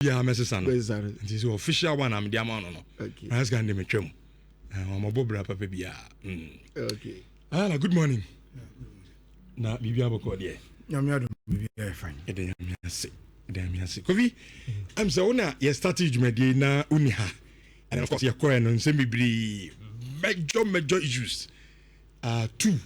Yeah, Mrs. This is official one. I'm the amount. Okay. I was going to make them. I'm a bobra papa bia. Okay. Good morning. Na bibi aboko de. Nyame adom bibi fine. Ede nyame ase. Kofi, I'm so na you started jumadi na uni ha. And of course you call no nsem bibiri major issues. Two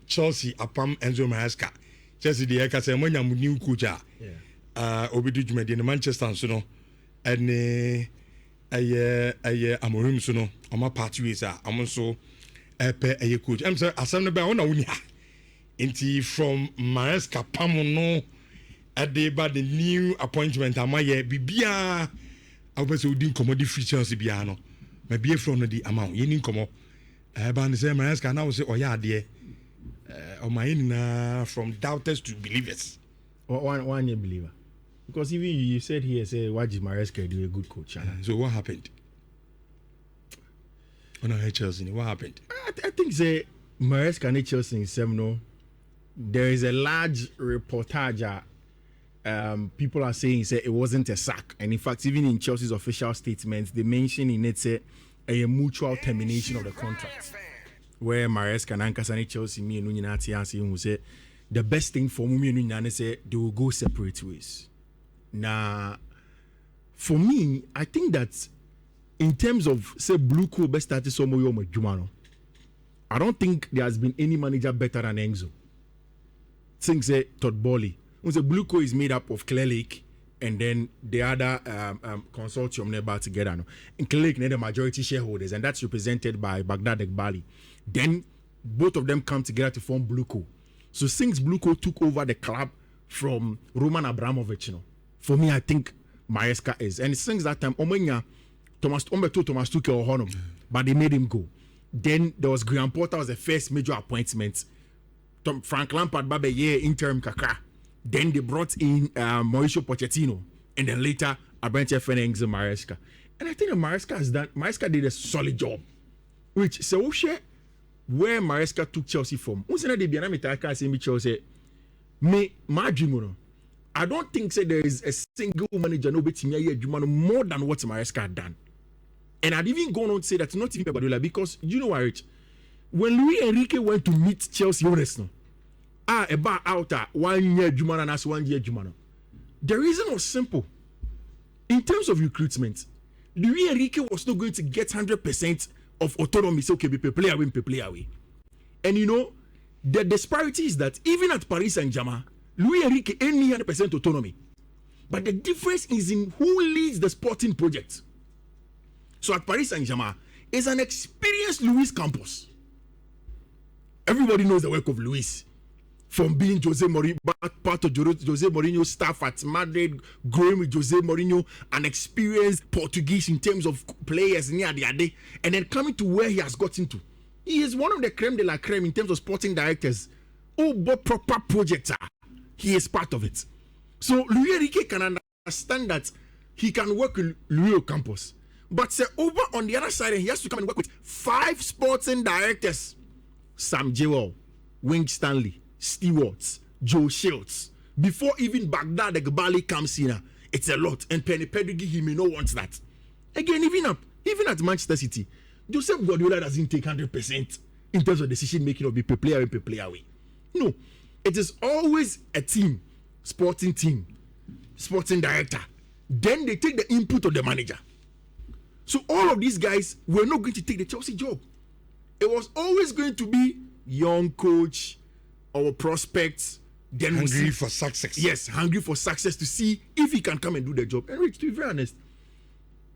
Chelsea apam Enzo Maresca. Chelsea de ka say mo nyam new coach a. Obidu jumadi na Manchester so no. Ene aye Amorim so no. Oma party ways a amonso epe aye coach. I'm say asem no be ona uni ha. Inti from Maresca Pamono at the new appointment amaye bibia obese odin commodity features biano maybe from the amount yin komo ban say Maresca now say oya ade o my na from doubters to believers. One year believer, because even you said here say Waji Maresca do a good coach. So what happened on Chelsea? What happened? I think say Maresca and Chelsea in Semno. There is a large reportage. People are saying say it wasn't a sack, and in fact, even in Chelsea's official statements, they mention in it say a mutual termination of the contract, where Maresca and Ankasani Chelsea me and Nunati who say the best thing for me and Nunani say they will go separate ways. Now, for me, I think that in terms of say Blue Co best started Somoyo Jumano, I don't think there has been any manager better than Enzo. Things say Todd Bowley. The Blue Co is made up of Clear Lake and then the other consortium nearby together. No? And Clear Lake are the majority shareholders, and that's represented by Baghdad Ekbali. Then both of them come together to form Blue Co. So since Blue Co took over the club from Roman Abramovich, for me, I think Maresca is. And since that time, Thomas Tuchel or Honum, but they made him go. Then there was Graham Potter was the first major appointment. Frank Lampard Babe interim kakra. Then they brought in Mauricio Pochettino, and then later Abrante Fenengs and Maresca. And I think that Maresca did a solid job. Which so where Maresca took Chelsea from. Chelsea. I don't think there is a single manager more than what Maresca had done. And I'd even gone on to say that not even Guardiola, because you know what, Rich? When Luis Enrique went to meet Chelsea owners, about out 1 year Jumano and as 1 year Jumano. The reason was simple. In terms of recruitment, Luis Enrique was not going to get 100% of autonomy. So, okay, we play away. And you know, the disparity is that even at Paris Saint-Germain, Luis Enrique only 100% autonomy. But the difference is in who leads the sporting project. So at Paris Saint-Germain, is an experienced Luis Campos. Everybody knows the work of Luis. From being Jose Mourinho, part of Jose Mourinho's staff at Madrid, growing with Jose Mourinho, an experienced Portuguese in terms of players near the day, and then coming to where he has gotten to. He is one of the creme de la creme in terms of sporting directors. Oh, but proper projects he is part of it. So Luis Enrique can understand that he can work with Luis Campos. But say over on the other side, he has to come and work with 5 sporting directors. Sam Jewell, Wing Stanley, Stewards, Joe Shields. Before even Baghdad Ekbali comes in, it's a lot. And Penny Pedigree, he may not want that. Again, even at Manchester City, Joseph Guardiola doesn't take 100% in terms of decision making of the player away. No, it is always a team, sporting director. Then they take the input of the manager. So all of these guys were not going to take the Chelsea job. It was always going to be young coach or prospects. Then hungry for success. Yes, hungry for success to see if he can come and do the job. And Rich, to be very honest,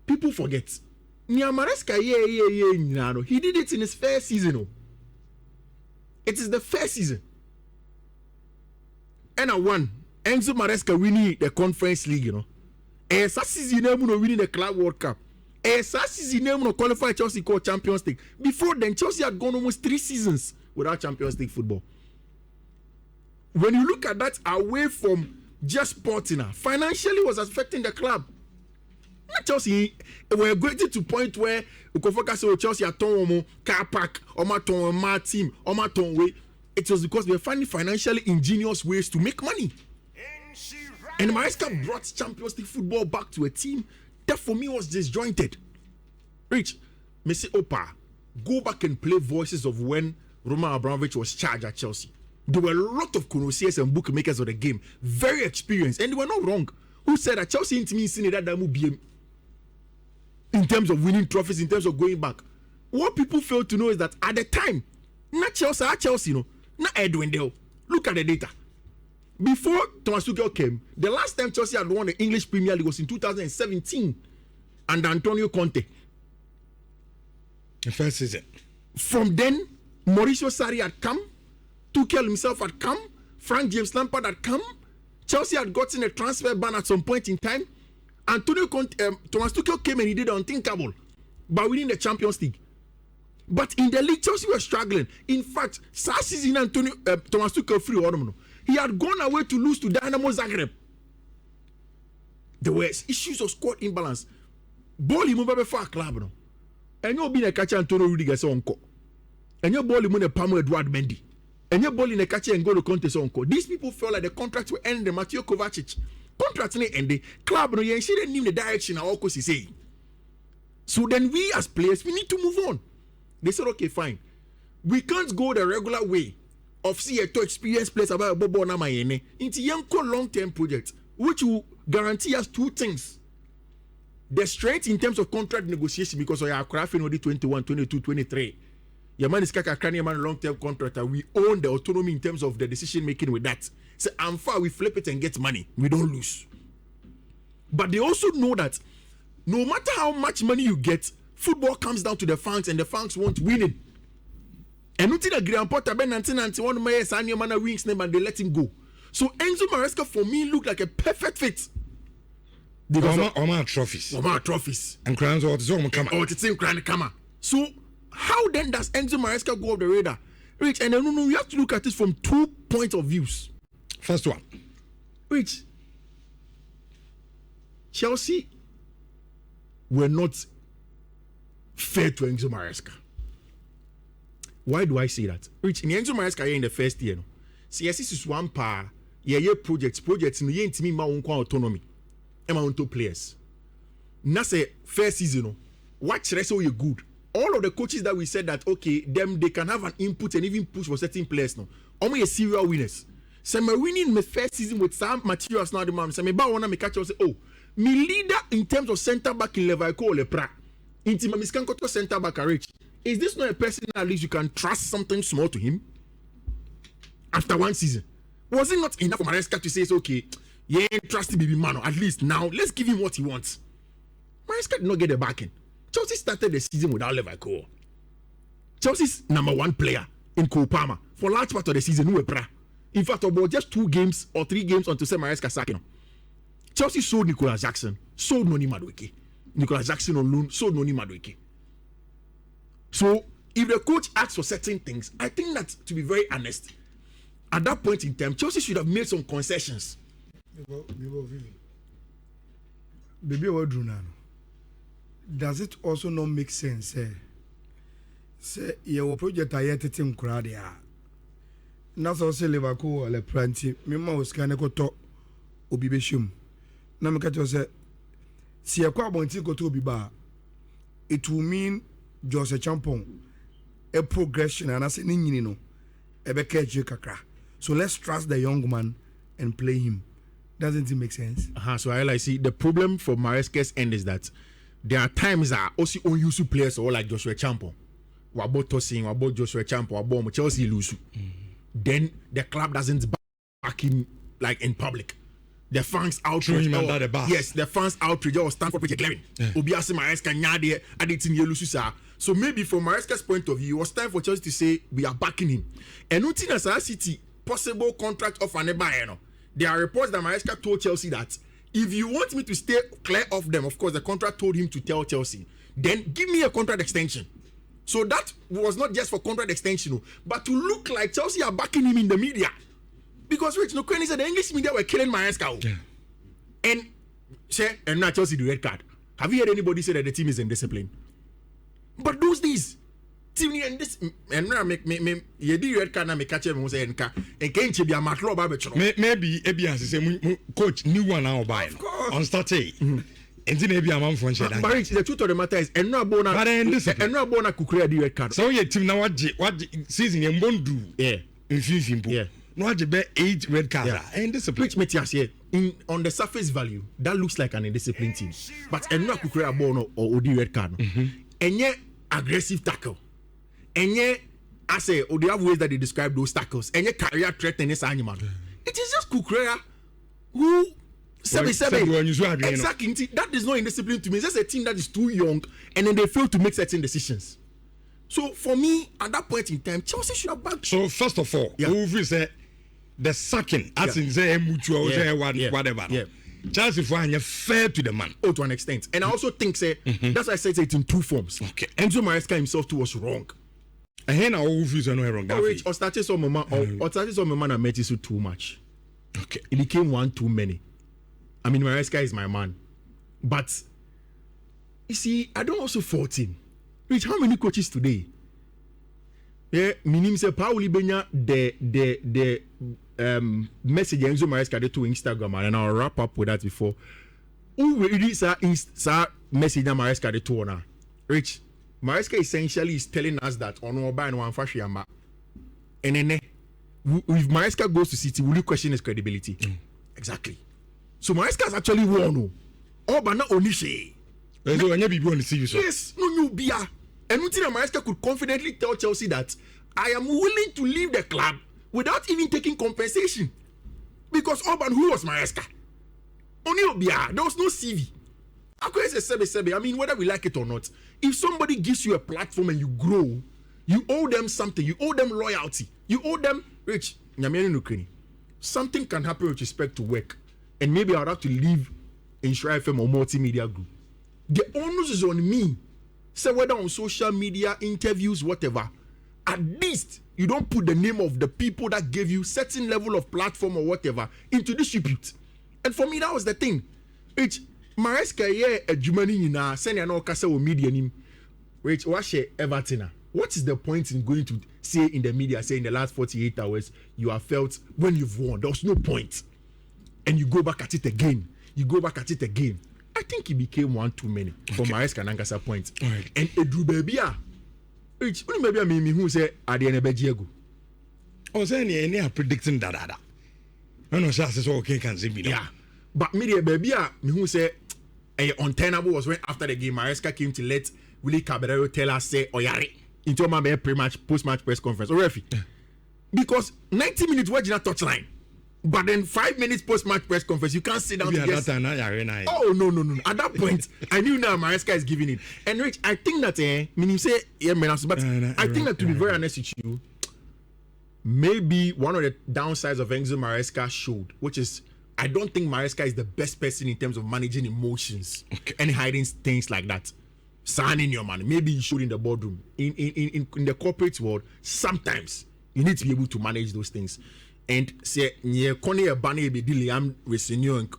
people forget. Maresca, he did it in his first season. It is the first season. And I won. Enzo Maresca winning the Conference League, And that season, winning the Club World Cup. And that season, qualify Chelsea called Champions League. Before then, Chelsea had gone almost 3 seasons without Champions League football. When you look at that away from just sporting, financially was affecting the club. Not Chelsea, we're going to point where we can focus on Chelsea at car park, or my team, or my way. It was because we were finding financially ingenious ways to make money. And Maresca brought Champions League football back to a team that for me was disjointed. Rich, Messi Opa, go back and play voices of when Roman Abramovich was charged at Chelsea. There were a lot of connoisseurs and bookmakers of the game, very experienced, and they were not wrong. Who said that Chelsea into me seen that BM in terms of winning trophies, in terms of going back? What people fail to know is that at the time, not Chelsea, no, not Edwin Dale. Look at the data. Before Thomas Tuchel came, the last time Chelsea had won the English Premier League was in 2017 under Antonio Conte. The first season. From then, Mauricio Sarri had come, Tuchel himself had come, Frank James Lampard had come, Chelsea had gotten a transfer ban at some point in time. Antonio Conte, Thomas Tuchel came and he did the unthinkable by winning the Champions League. But in the league, Chelsea were struggling. In fact, last season, Thomas Tuchel free order. He had gone away to lose to Dynamo Zagreb. There were issues of squad imbalance. Ball he moved before a club. No? And you'll be a catcher Antonio Rudiger onko. And your ball he moved a Pamo Edouard Mendy. And your ball in a catcher and go to contest onko. These people felt like the contracts were ending. Mateo Kovacic. Contracts ending. Club no, you didn't name the direction of Oko is saying. So then we as players, we need to move on. They said, okay, fine. We can't go the regular way of seeing to experience players about Bobo Namayene into Yanko long-term project, which will guarantee us two things. The strength in terms of contract negotiation, because we are crafting already 21, 22, 23. Your man is Kaka man long-term contract, and we own the autonomy in terms of the decision making with that. So I'm far, we flip it and get money. We don't lose. But they also know that no matter how much money you get, football comes down to the fans, and the fans want winning. And until the Graham Potter Ben 1991 Mayor Sanya Mana wins name and they let him go. So Enzo Maresca for me looked like a perfect fit. Oma trophies. Oma trophies. And crowns or the come. Oh, it's in Grand Kama. So how then does Enzo Maresca go off the radar? Rich, and then you have to look at this from 2 points of views. First one. Rich, Chelsea were not fair to Enzo Maresca. Why do I say that? Rich, in Enzo Maresca in the first year, no. See, yes, this is one par. Yeah, projects no yen to me my own autonomy. And my own two players. Now say first season, no. Watch the rest of you good. All of the coaches that we said that okay, them they can have an input and even push for certain players now. Only a serial winners. So my winning my first season with some materials now the man. So me ba wanna me catch us say, oh, me leader in terms of centre back in Leverkusen Lepra. Into my miscancoto centre back Rich. Is this not a person at least you can trust something small to him? After one season. Was it not enough for Maresca to say it's okay? Yeah, trust Bibi Mano. At least now, let's give him what he wants. Maresca did not get the backing. Chelsea started the season without Leverkusen. Chelsea's number one player in Cole Palmer for large part of the season, in fact, about just 2 games or 3 games until Maresca sacking. Chelsea sold Nicolas Jackson, sold Noni Madueke. Nicolas Jackson on loan, sold Noni Madueke. So, if the coach asks for certain things, I think that, to be very honest, at that point in time, Chelsea should have made some concessions. Does it also not make sense? Say, your project I yet in Cradia. Naso say Liverpool or Le Pranti, Mima was kind of to Obibeshum. Namakato say, see a quabonti go to Biba. It will mean Jose Champon a progression and as an no a kakra. So let's trust the young man and play him. Doesn't it make sense? So I see the problem for Maresca's end is that there are times that also unused players or like Joshua Champon. Wabo tossing, wabo Joshua Champon, wabo Chelsea lose. Then the club doesn't back him like in public. The fans outrage. Yes, the fans outrage or stand for Project Levin. Obiase Maresca nyade aditin yelususa. So maybe from Maresca's point of view, it was time for Chelsea to say we are backing him. And nothing as a City possible contract of Aneba. There are reports that Maresca told Chelsea that if you want me to stay clear of them, of course the contract told him to tell Chelsea, then give me a contract extension. So that was not just for contract extension, but to look like Chelsea are backing him in the media. Because Rich Nokweni said the English media were killing Maresca. Yeah. And now Chelsea the red card. Have you heard anybody say that the team is indisciplined? But those days, Team and this and make me ye di red card na me catch him say nka nche bia macro ba be choro. Maybe Ebian say coach new one now buy on start and then Ebian man for share. But the truth of the matter is enra bona kukura di red card. So your team now what season and won't do. Yeah. In yeah. No what be 8 red card and discipline. Which Metias here in on the surface value that looks like an indisciplined team. But enra kukura bona or odi red card. Enye aggressive tackle. And yet, I say, or the other ways that they describe those tackles, and yet career threatening this animal. It is just Kukurea who 77 exactly. That is not indiscipline to me. It's just a team that is too young, and then they fail to make certain decisions. So for me, at that point in time, Chelsea should have backed. So first of all, who say the sacking, as in say mutual, whatever. Yeah. Chelsea for fair to the man. Oh, to an extent, and I also think say that's why I said it in two forms. Okay. Enzo Maresca himself too was wrong. And here now who feels no wrong. Or started some man and met you too much. Okay. It became one too many. I mean, Maresca is my man, but you see, I don't also fault him. Rich, how many coaches today? Yeah, minim say Pauli Benya the message Enzo Maresca did to Instagram, and I'll wrap up with that before. Who really sa message Maresca did to ona? Rich. Maresca essentially is telling us that on Oba and one fashion, and then if Maresca goes to City, will you question his credibility? Exactly. So Maresca has actually won. Oba not only say. So when you want to see you, yes, no new beer. And until Maresca could confidently tell Chelsea that I am willing to leave the club without even taking compensation, because Orban, who was Maresca, only beer. There was no CV. I mean, whether we like it or not, if somebody gives you a platform and you grow, you owe them something. You owe them loyalty. You owe them, Rich, something can happen with respect to work. And maybe I'll have to leave Insure FM or multimedia group. The onus is on me. So whether on social media, interviews, whatever, at least you don't put the name of the people that gave you certain level of platform or whatever into dispute. And for me, that was the thing. Rich, Maresca a Germany na send no kasa o media nim. Rich, what Everton? What is the point in going to say in the media, say in the last 48 hours you have felt when you've won? There was no point. And you go back at it again. I think it became one too many for Maresca Nankasa point. Right. And Edu Babia. Rich, only maybe me who say Adiene Bejiego. Oh, say any are predicting that. No, that's okay, can see me. Yeah. But media baby, me who say untenable was when after the game Maresca came to let Willie Caballero tell us say Oyari into my pre-match, post-match press conference or referee. Because 90 minutes was not touchline. But then 5 minutes post-match press conference, you can't sit down to guess. Oh no. At that point, I knew now Maresca is giving it. And Rich, I think that meaning say but I think that to be very honest with you, maybe one of the downsides of Enzo Maresca showed, which is I don't think Maresca is the best person in terms of managing emotions and hiding things like that. Signing your money, maybe you should in the boardroom. In the corporate world, sometimes you need to be able to manage those things. And say Liam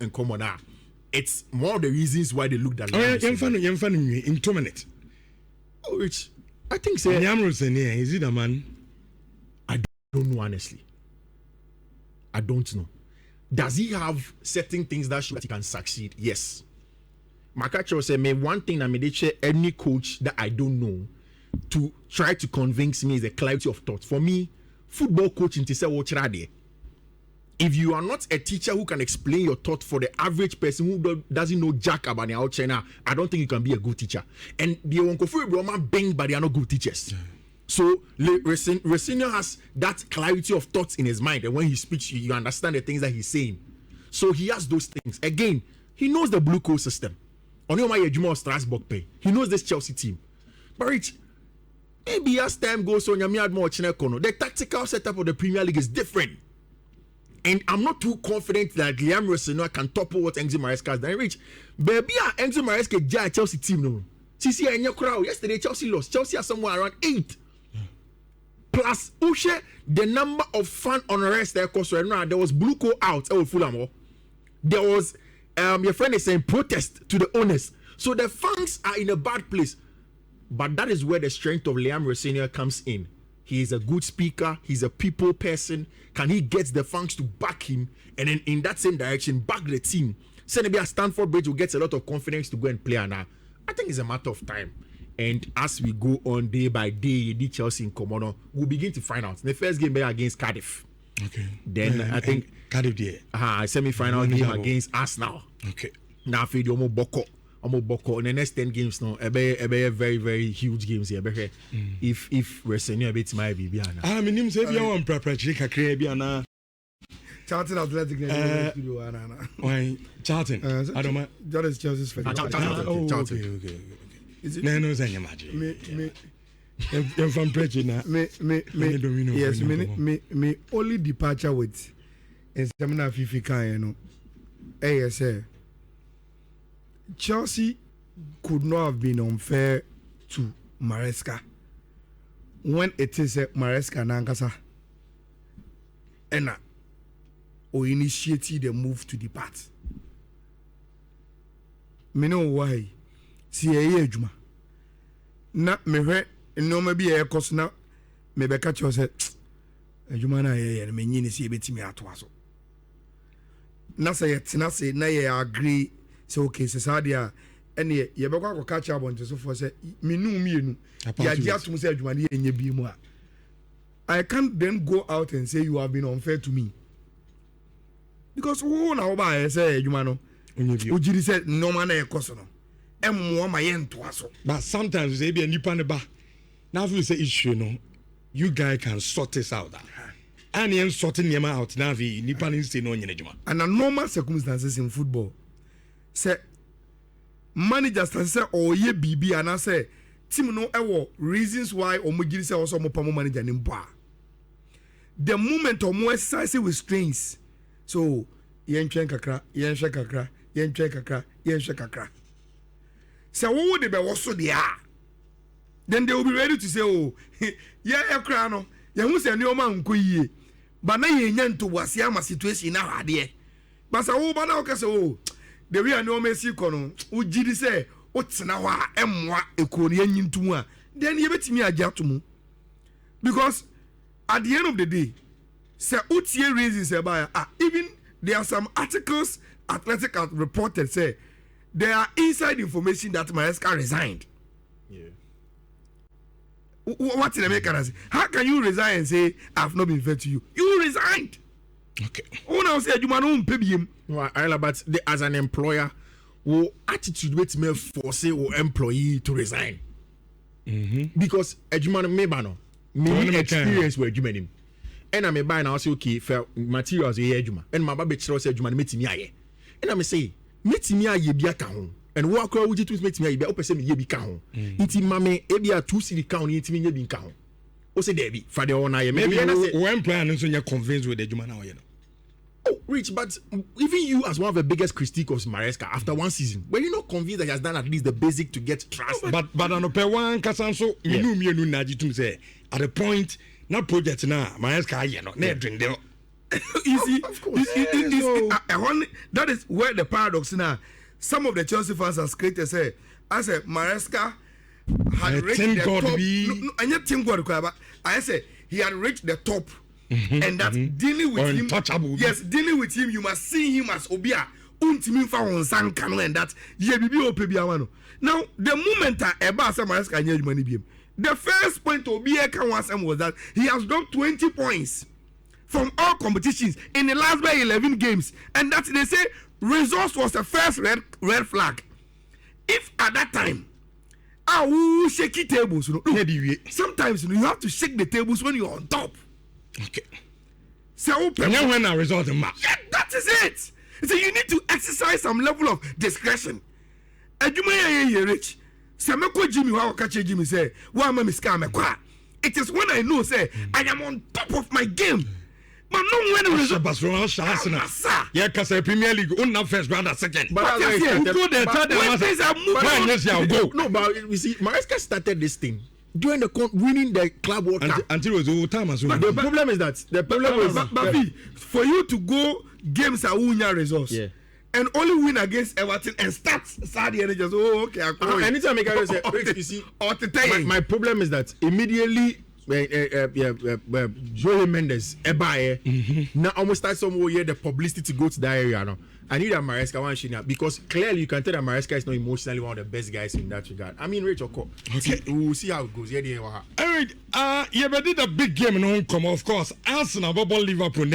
and Commoner. It's more of the reasons why they looked at Liam in 2 minutes. Oh, Rich, I think so. Is it a man? I don't know honestly. I don't know. Does he have certain things that show that he can succeed? Yes. Makacho said, "Me one thing I made share any coach that I don't know to try to convince me is the clarity of thought. For me, football coaching to say what if you are not a teacher who can explain your thought for the average person who doesn't know jack about the out China, I don't think you can be a good teacher. And the Onkofu Broma bang, but they are not good teachers. So Resinio has that clarity of thoughts in his mind, and when he speaks, you understand the things that he's saying. So he has those things. Again, he knows the blue coat system. Only Strasbourg pay. He knows this Chelsea team. But Rich, maybe as time goes on, the tactical setup of the Premier League is different. And I'm not too confident that Liam Rossino can topple what Enzo Maresca has done. Rich, baby, Enzo Maresca judge Chelsea team no. See, in your crowd yesterday, Chelsea lost. Chelsea has somewhere around 8. Plus, Ushe, the number of fan unrest there because right now there was Blue Co out. Fulham. There was your friend is saying protest to the owners. So the fans are in a bad place. But that is where the strength of Liam Rosenior comes in. He is a good speaker. He's a people person. Can he get the funks to back him? And then in that same direction, back the team. So maybe Stanford Bridge will get a lot of confidence to go and play. And I think it's a matter of time. And as we go on day by day, the Chelsea in Komono, we'll begin to find out. The first game against Cardiff. Okay. Then I think Cardiff there. Semi-final game against Arsenal. Okay. Now for the Boko. In the next 10 games now, a very, very huge games here. If Resenia beats my baby. I mean, him say be on preparatory kakre bi ana. Charlton Athletic. Why Charlton? I don't mind. That is Chelsea's favorite. Charlton. Okay. Is it? No, say imagine. Me. I'm from preaching now. Yes, me only departure with in seminar Fifi kan ASA. Chelsea could not have been unfair to Maresca when it is Maresca Nankasa or initiated the move to depart. Me know why. See a juma. Na me no maybe a cost na me be catch you say juma na ye me nyini see betimi ato aso. Na say tina say na ye agree. So okay, so dia ene ye be kwa catch up on so for say mienu ya dia to say adwuma ne enye bi mu a I can't then go out and say you have been unfair to me because who na oba say adwuma no ojiri say no man na ekoso no emmo ma ye nto aso. But sometimes say be nipa ne ba now if you say issue no you guys can sort this out and you sorting them out now we nipa ne say no nyene adwuma and a normal circumstances in football say managers say or ye bibi and I say team no ewo reasons why omugiri say also mo pamo manager ni mpa the moment omo exercise with strings so yen twen kakra say wo would be woso dia then they will be ready to say oh yeah ekra no ye hu say ni o ma nko yie ba na ye nya nto wase ama situation na hade ba say wo ba na o ka say oh the way I know Messi kono ujidi say otsena ho a emwa ekoni anyintum a then you betimi agya to mu because at the end of the day say utie reasons about even there are some articles Athletic have reported say there are inside information that Maresca resigned. What in America say? How can you resign and say I've not been fair to you? You resigned. Okay. Who now say you man pay him? But as an employer, what attitude which may force or employee to resign? Because Ejumano mebano, me experience where Ejumani, and I may buy now say okay for materials here Ejuma, and my baby says Ejumani meet me aye, and I may say meet me aye be a kahun, and walk out with it meet me aye be open me ye be kahun. Iti mame ebia 2 city kahun iti me ye be kahun. O say Debbie for the owner maybe when plan so you convinced with Ejuma now you know. Oh, Rich, but even you as one of the biggest critiques of Maresca after one season, were you not convinced that he has done at least the basic to get trust? But on the one Casanso, you naji to say at the point now project now Maresca you know never drink them. You see, of course, that is where the paradox now. Some of the Chelsea fans has created say, I said Maresca had reached the top. And yet Tim Guadalquivir, I said he had reached the top. And that dealing with him, yes, dealing with him, you must see him as Obia. And that now the moment the first point Obia can was that he has done 20 points from all competitions in the last 11 games, and that they say results was the first red flag. If at that time shaky tables, sometimes you have to shake the tables when you're on top. Okay. So when I result in match. Yeah, that is it. So you need to exercise some level of discretion. Ejuma rich. Sameko Jimmy how catch Jimmy say, "Why am I scam kwa?" It is when I know say I am on top of my game. But no when result Barcelona Arsenal. Yeah, cuz Premier League on first round and second. But go there go. No, but you see Maresca started this thing during the winning the club World Cup until it was all time as well. But the problem is that for you to go games are winning results. Yeah. and only win against Everton and start Saudi and just okay. Anytime I can say, you see, my problem is that immediately Joey Mendes, now almost start somewhere here the publicity to go to that area now. I need a Maresca one shina because clearly you can tell that Maresca is not emotionally one of the best guys in that regard. I mean, Rachel, okay, we'll see how it goes. Yeah, Alright, yeah, but did a big game in home come, of course. Arsenal, Liverpool.